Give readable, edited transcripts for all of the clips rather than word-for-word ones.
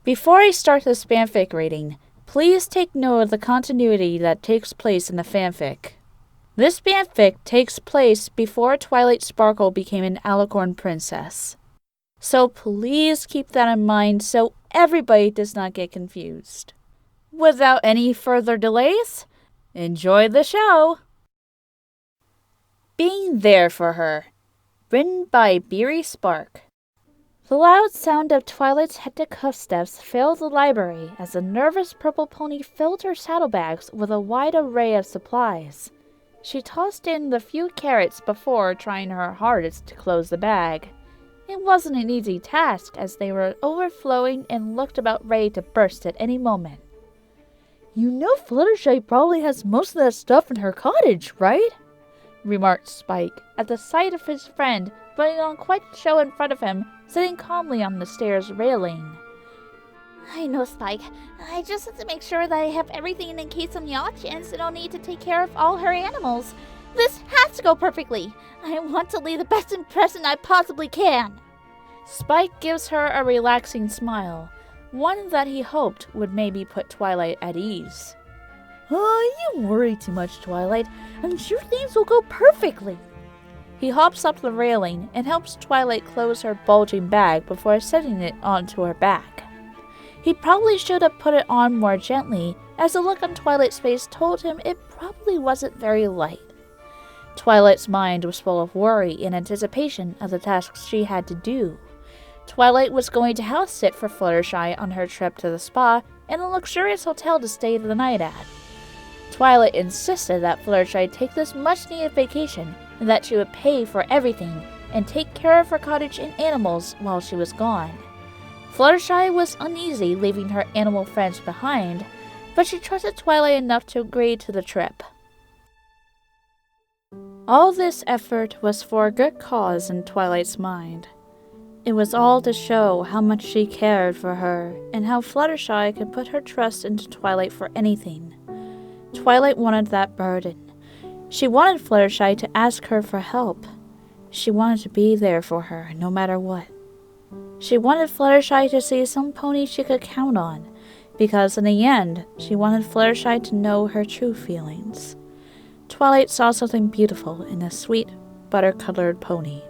Before I start this fanfic reading, please take note of the continuity that takes place in the fanfic. This fanfic takes place before Twilight Sparkle became an alicorn princess. So please keep that in mind so everybody does not get confused. Without any further delays, enjoy the show! Being There for Her, written by BiriSpark. The loud sound of Twilight's hectic footsteps filled the library as the nervous purple pony filled her saddlebags with a wide array of supplies. She tossed in the few carrots before trying her hardest to close the bag. It wasn't an easy task as they were overflowing and looked about ready to burst at any moment. "You know Fluttershy probably has most of that stuff in her cottage, right?" remarked Spike at the sight of his friend putting on quite a show in front of him, sitting calmly on the stairs railing. "I know, Spike. I just have to make sure that I have everything in case on the off chance I don't need to take care of all her animals. This has to go perfectly. I want to leave the best impression I possibly can." Spike gives her a relaxing smile, one that he hoped would maybe put Twilight at ease. "Oh, you worry too much, Twilight. I'm sure things will go perfectly." He hops up the railing and helps Twilight close her bulging bag before setting it onto her back. He probably should have put it on more gently, as the look on Twilight's face told him it probably wasn't very light. Twilight's mind was full of worry in anticipation of the tasks she had to do. Twilight was going to house sit for Fluttershy on her trip to the spa and a luxurious hotel to stay the night at. Twilight insisted that Fluttershy take this much-needed vacation and that she would pay for everything and take care of her cottage and animals while she was gone. Fluttershy was uneasy leaving her animal friends behind, but she trusted Twilight enough to agree to the trip. All this effort was for a good cause in Twilight's mind. It was all to show how much she cared for her and how Fluttershy could put her trust into Twilight for anything. Twilight wanted that burden. She wanted Fluttershy to ask her for help. She wanted to be there for her no matter what. She wanted Fluttershy to see some pony she could count on, because in the end, she wanted Fluttershy to know her true feelings. Twilight saw something beautiful in a sweet, butter-colored pony.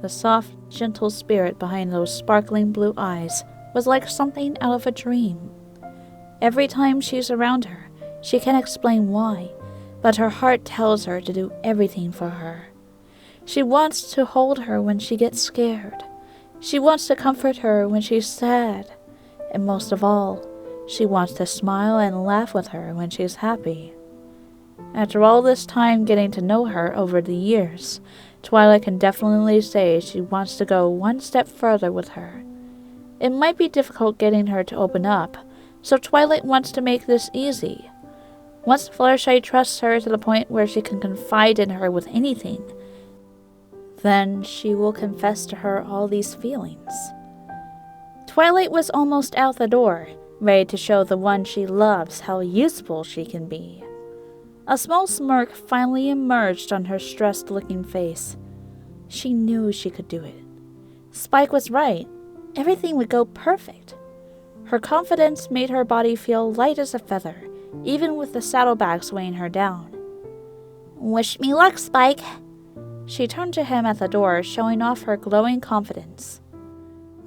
The soft, gentle spirit behind those sparkling blue eyes was like something out of a dream. Every time she's around her, she can't explain why, but her heart tells her to do everything for her. She wants to hold her when she gets scared. She wants to comfort her when she's sad. And most of all, she wants to smile and laugh with her when she's happy. After all this time getting to know her over the years, Twilight can definitely say she wants to go one step further with her. It might be difficult getting her to open up, so Twilight wants to make this easy. Once Fluttershy trusts her to the point where she can confide in her with anything, then she will confess to her all these feelings. Twilight was almost out the door, ready to show the one she loves how useful she can be. A small smirk finally emerged on her stressed-looking face. She knew she could do it. Spike was right. Everything would go perfect. Her confidence made her body feel light as a feather, even with the saddlebags weighing her down. "Wish me luck, Spike." She turned to him at the door, showing off her glowing confidence.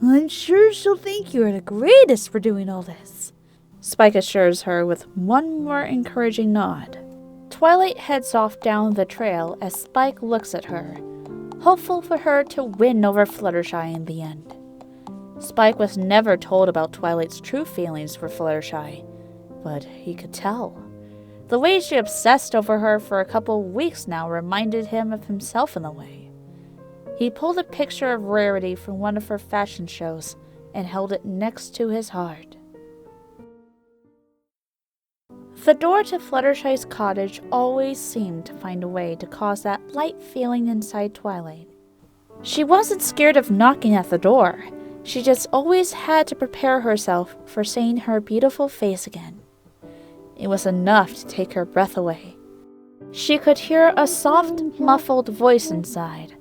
"I'm sure she'll think you're the greatest for doing all this," Spike assures her with one more encouraging nod. Twilight heads off down the trail as Spike looks at her, hopeful for her to win over Fluttershy in the end. Spike was never told about Twilight's true feelings for Fluttershy, but he could tell. The way she obsessed over her for a couple weeks now reminded him of himself in a way. He pulled a picture of Rarity from one of her fashion shows and held it next to his heart. The door to Fluttershy's cottage always seemed to find a way to cause that light feeling inside Twilight. She wasn't scared of knocking at the door. She just always had to prepare herself for seeing her beautiful face again. It was enough to take her breath away. She could hear a soft, muffled voice inside.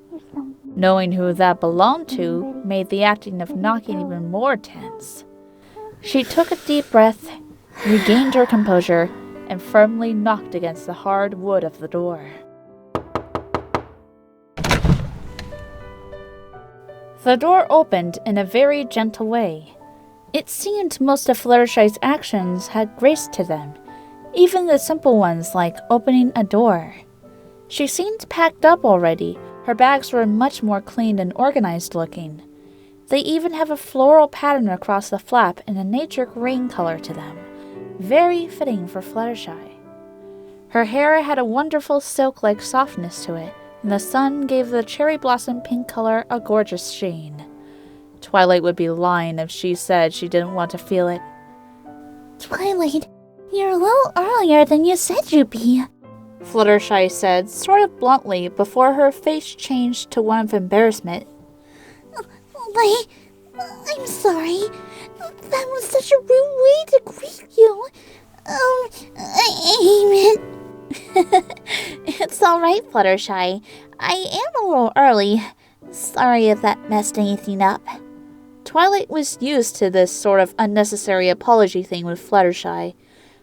Knowing who that belonged to made the acting of knocking even more tense. She took a deep breath, regained her composure, and firmly knocked against the hard wood of the door. The door opened in a very gentle way. It seemed most of Fluttershy's actions had grace to them, even the simple ones like opening a door. She seemed packed up already. Her bags were much more clean and organized looking. They even have a floral pattern across the flap in a nature green color to them, very fitting for Fluttershy. Her hair had a wonderful silk-like softness to it, and the sun gave the cherry blossom pink color a gorgeous sheen. Twilight would be lying if she said she didn't want to feel it. Twilight, you're a little earlier than you said you'd be, Fluttershy said, sort of bluntly, before her face changed to one of embarrassment. I'm sorry. That was such a rude way to greet you. It's alright, Fluttershy. I am a little early. Sorry if that messed anything up. Twilight was used to this sort of unnecessary apology thing with Fluttershy.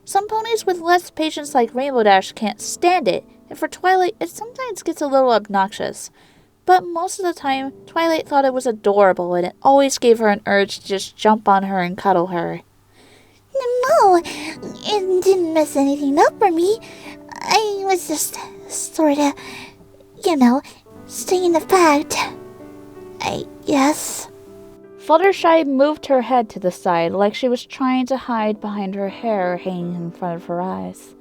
Some ponies with less patience like Rainbow Dash can't stand it, and for Twilight it sometimes gets a little obnoxious. But most of the time, Twilight thought it was adorable, and it always gave her an urge to just jump on her and cuddle her. No, it didn't mess anything up for me. I was just sorta, stating the fact. I guess. Fluttershy moved her head to the side like she was trying to hide behind her hair hanging in front of her eyes.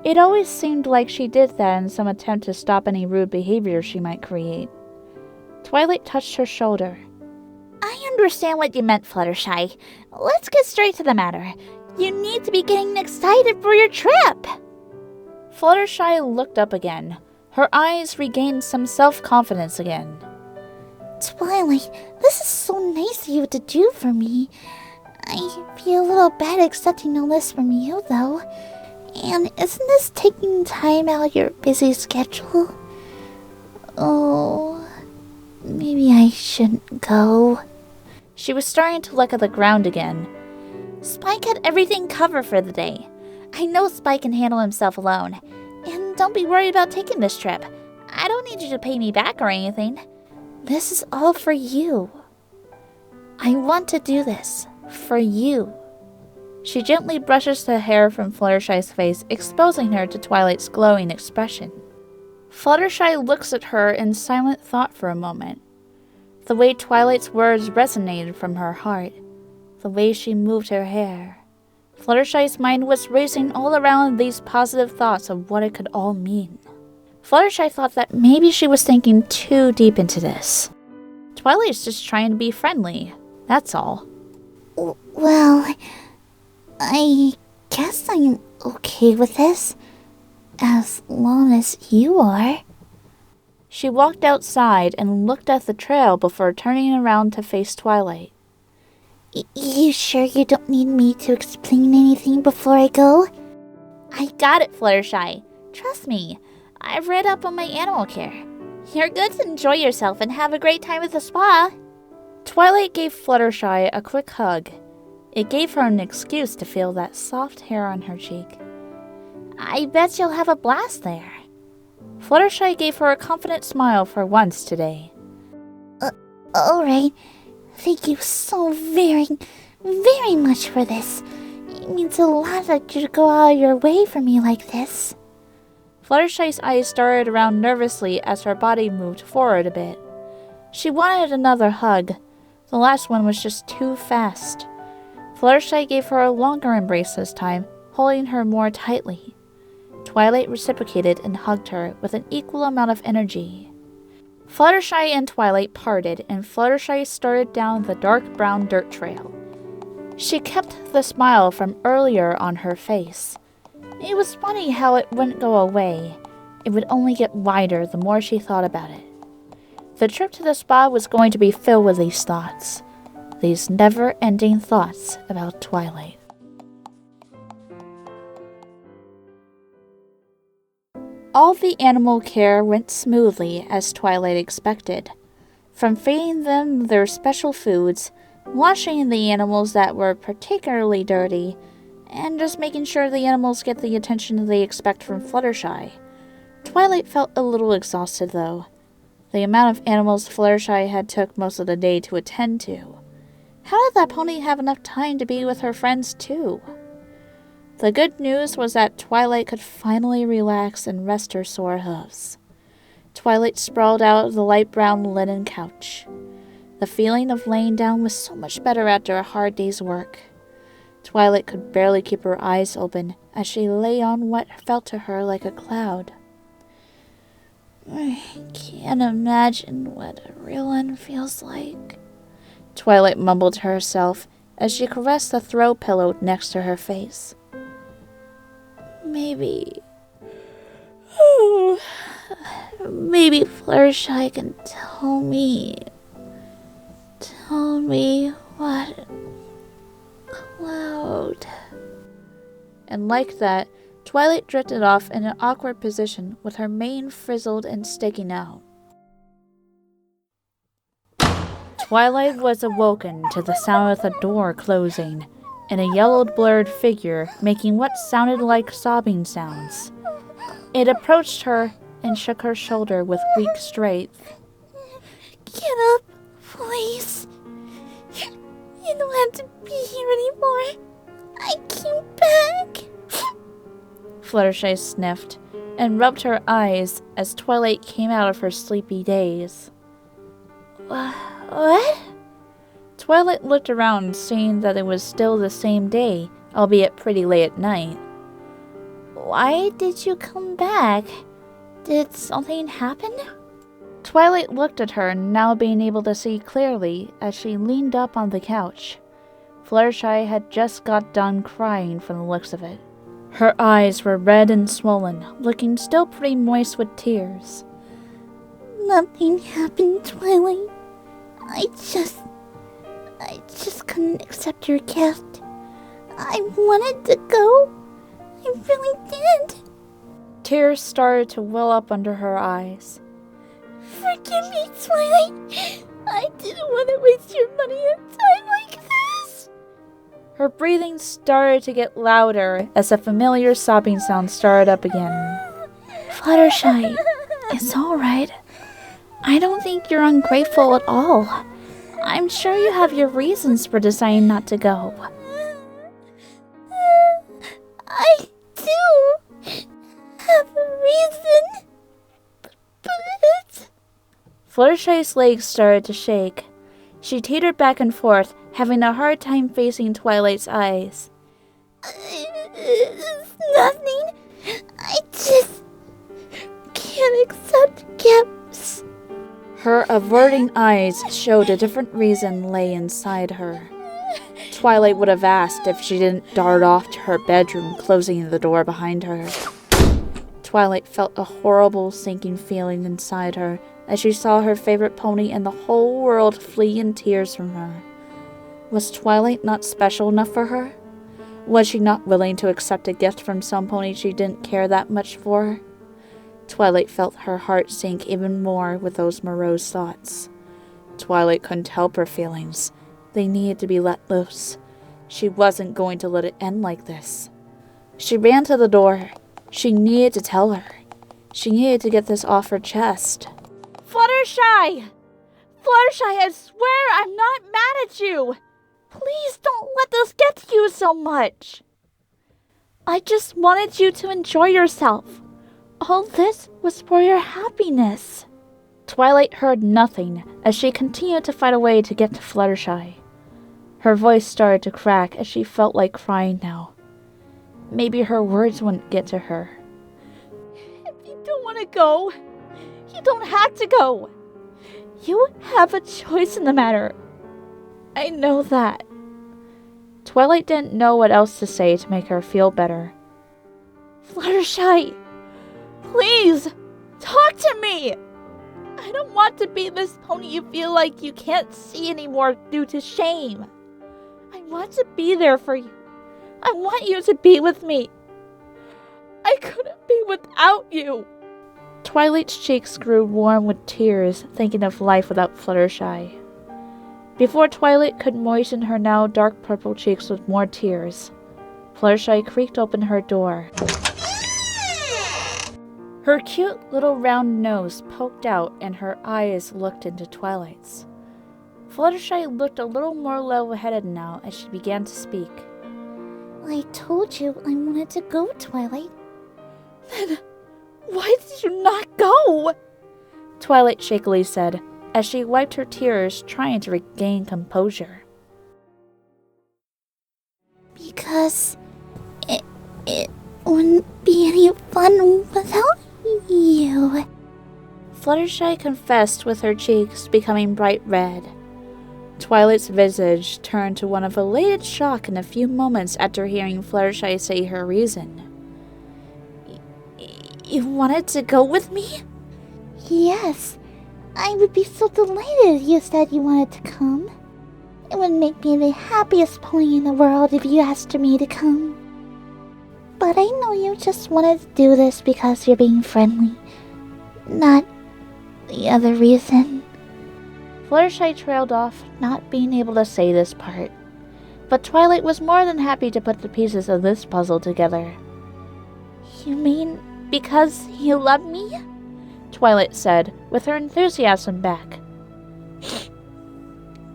It always seemed like she did that in some attempt to stop any rude behavior she might create. Twilight touched her shoulder. I understand what you meant, Fluttershy. Let's get straight to the matter. You need to be getting excited for your trip. Fluttershy looked up again. Her eyes regained some self-confidence again. Twilight, this is so nice of you to do for me. I feel a little bad accepting all this from you, though. And isn't this taking time out of your busy schedule? Oh, maybe I shouldn't go. She was starting to look at the ground again. Spike had everything covered for the day. I know Spike can handle himself alone. And don't be worried about taking this trip. I don't need you to pay me back or anything. This is all for you. I want to do this for you. She gently brushes the hair from Fluttershy's face, exposing her to Twilight's glowing expression. Fluttershy looks at her in silent thought for a moment. The way Twilight's words resonated from her heart, the way she moved her hair. Fluttershy's mind was racing all around these positive thoughts of what it could all mean. Fluttershy thought that maybe she was thinking too deep into this. Twilight's just trying to be friendly, that's all. Well, I guess I'm okay with this, as long as you are. She walked outside and looked at the trail before turning around to face Twilight. You sure you don't need me to explain anything before I go? I got it, Fluttershy. Trust me, I've read up on my animal care. You're good to enjoy yourself and have a great time at the spa. Twilight gave Fluttershy a quick hug. It gave her an excuse to feel that soft hair on her cheek. I bet you'll have a blast there. Fluttershy gave her a confident smile for once today. Alright. Thank you so very, very much for this. It means a lot that you go out of your way for me like this. Fluttershy's eyes started around nervously as her body moved forward a bit. She wanted another hug. The last one was just too fast. Fluttershy gave her a longer embrace this time, holding her more tightly. Twilight reciprocated and hugged her with an equal amount of energy. Fluttershy and Twilight parted, and Fluttershy started down the dark brown dirt trail. She kept the smile from earlier on her face. It was funny how it wouldn't go away. It would only get wider the more she thought about it. The trip to the spa was going to be filled with these thoughts. These never-ending thoughts about Twilight. All the animal care went smoothly as Twilight expected. From feeding them their special foods, washing the animals that were particularly dirty, and just making sure the animals get the attention they expect from Fluttershy. Twilight felt a little exhausted, though. The amount of animals Fluttershy had took most of the day to attend to. How did that pony have enough time to be with her friends, too? The good news was that Twilight could finally relax and rest her sore hooves. Twilight sprawled out of the light brown linen couch. The feeling of laying down was so much better after a hard day's work. Twilight could barely keep her eyes open as she lay on what felt to her like a cloud. I can't imagine what a real one feels like, Twilight mumbled to herself as she caressed the throw pillow next to her face. Maybe Fluttershy can tell me what cloud. And like that, Twilight drifted off in an awkward position with her mane frizzled and sticking out. Twilight was awoken to the sound of the door closing, and a yellowed blurred figure making what sounded like sobbing sounds. It approached her and shook her shoulder with weak strength. Get up, please. You don't have to be here anymore. I came back. Fluttershy sniffed and rubbed her eyes as Twilight came out of her sleepy daze. What? Twilight looked around, seeing that it was still the same day, albeit pretty late at night. Why did you come back? Did something happen? Twilight looked at her, now being able to see clearly as she leaned up on the couch. Fluttershy had just got done crying from the looks of it. Her eyes were red and swollen, looking still pretty moist with tears. Nothing happened, Twilight. I just couldn't accept your gift. I wanted to go. I really did. Tears started to well up under her eyes. Forgive me, Twilight. I didn't want to waste your money at a time like this. Her breathing started to get louder as a familiar sobbing sound started up again. Fluttershy, it's alright. I don't think you're ungrateful at all. I'm sure you have your reasons for deciding not to go. I do have a reason, but... Fluttershy's legs started to shake. She teetered back and forth, having a hard time facing Twilight's eyes. It's nothing. I just can't accept gifts. Her averting eyes showed a different reason lay inside her. Twilight would have asked if she didn't dart off to her bedroom, closing the door behind her. Twilight felt a horrible sinking feeling inside her as she saw her favorite pony and the whole world flee in tears from her. Was Twilight not special enough for her? Was she not willing to accept a gift from some pony she didn't care that much for? Twilight felt her heart sink even more with those morose thoughts. Twilight couldn't help her feelings. They needed to be let loose. She wasn't going to let it end like this. She ran to the door. She needed to tell her. She needed to get this off her chest. Fluttershy! Fluttershy, I swear I'm not mad at you! Please don't let this get to you so much! I just wanted you to enjoy yourself. All this was for your happiness. Twilight heard nothing as she continued to fight away to get to Fluttershy. Her voice started to crack as she felt like crying now. Maybe her words wouldn't get to her. If you don't want to go, you don't have to go. You have a choice in the matter. I know that. Twilight didn't know what else to say to make her feel better. Fluttershy, please, talk to me! I don't want to be this pony you feel like you can't see anymore due to shame. I want to be there for you. I want you to be with me. I couldn't be without you. Twilight's cheeks grew warm with tears, thinking of life without Fluttershy. Before Twilight could moisten her now dark purple cheeks with more tears, Fluttershy creaked open her door. Her cute little round nose poked out and her eyes looked into Twilight's. Fluttershy looked a little more level-headed now as she began to speak. I told you I wanted to go, Twilight. Then why did you not go? Twilight shakily said, as she wiped her tears, trying to regain composure. Because it wouldn't be any fun without you. Fluttershy confessed with her cheeks becoming bright red. Twilight's visage turned to one of elated shock in a few moments after hearing Fluttershy say her reason. You wanted to go with me? Yes. I would be so delighted if you said you wanted to come. It would make me the happiest pony in the world if you asked me to come. But I know you just wanted to do this because you're being friendly, not the other reason. Fluttershy trailed off, not being able to say this part. But Twilight was more than happy to put the pieces of this puzzle together. You mean because you love me? Twilight said, with her enthusiasm back.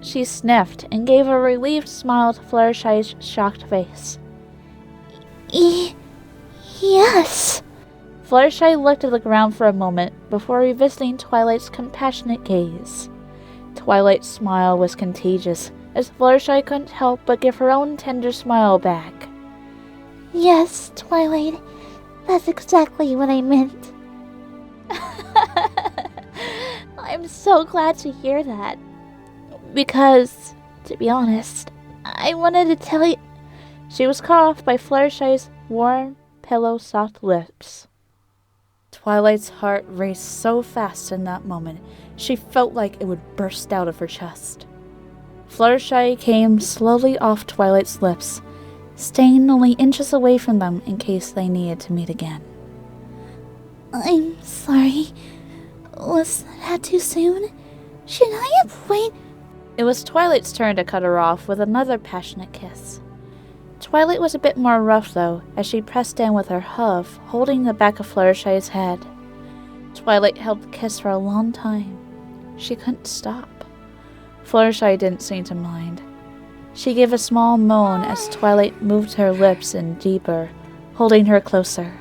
She sniffed and gave a relieved smile to Fluttershy's shocked face. Yes. Fluttershy looked at the ground for a moment before revisiting Twilight's compassionate gaze. Twilight's smile was contagious, as Fluttershy couldn't help but give her own tender smile back. Yes, Twilight. That's exactly what I meant. I'm so glad to hear that. Because, to be honest, I wanted to tell you... She was cut off by Fluttershy's warm, pillow-soft lips. Twilight's heart raced so fast in that moment, she felt like it would burst out of her chest. Fluttershy came slowly off Twilight's lips, staying only inches away from them in case they needed to meet again. I'm sorry. Was that too soon? Should I have waited? It was Twilight's turn to cut her off with another passionate kiss. Twilight was a bit more rough, though, as she pressed in with her hoof, holding the back of Fluttershy's head. Twilight held the kiss for a long time. She couldn't stop. Fluttershy didn't seem to mind. She gave a small moan as Twilight moved her lips in deeper, holding her closer.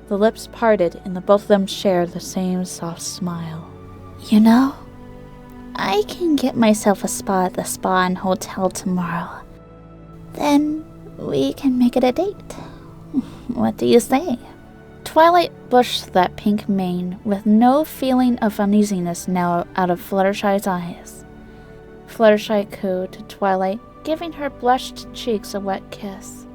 The lips parted and the both of them shared the same soft smile. You know, I can get myself a spot at the spa and hotel tomorrow. Then we can make it a date. What do you say? Twilight brushed that pink mane with no feeling of uneasiness now out of Fluttershy's eyes. Fluttershy cooed to Twilight, giving her blushed cheeks a wet kiss.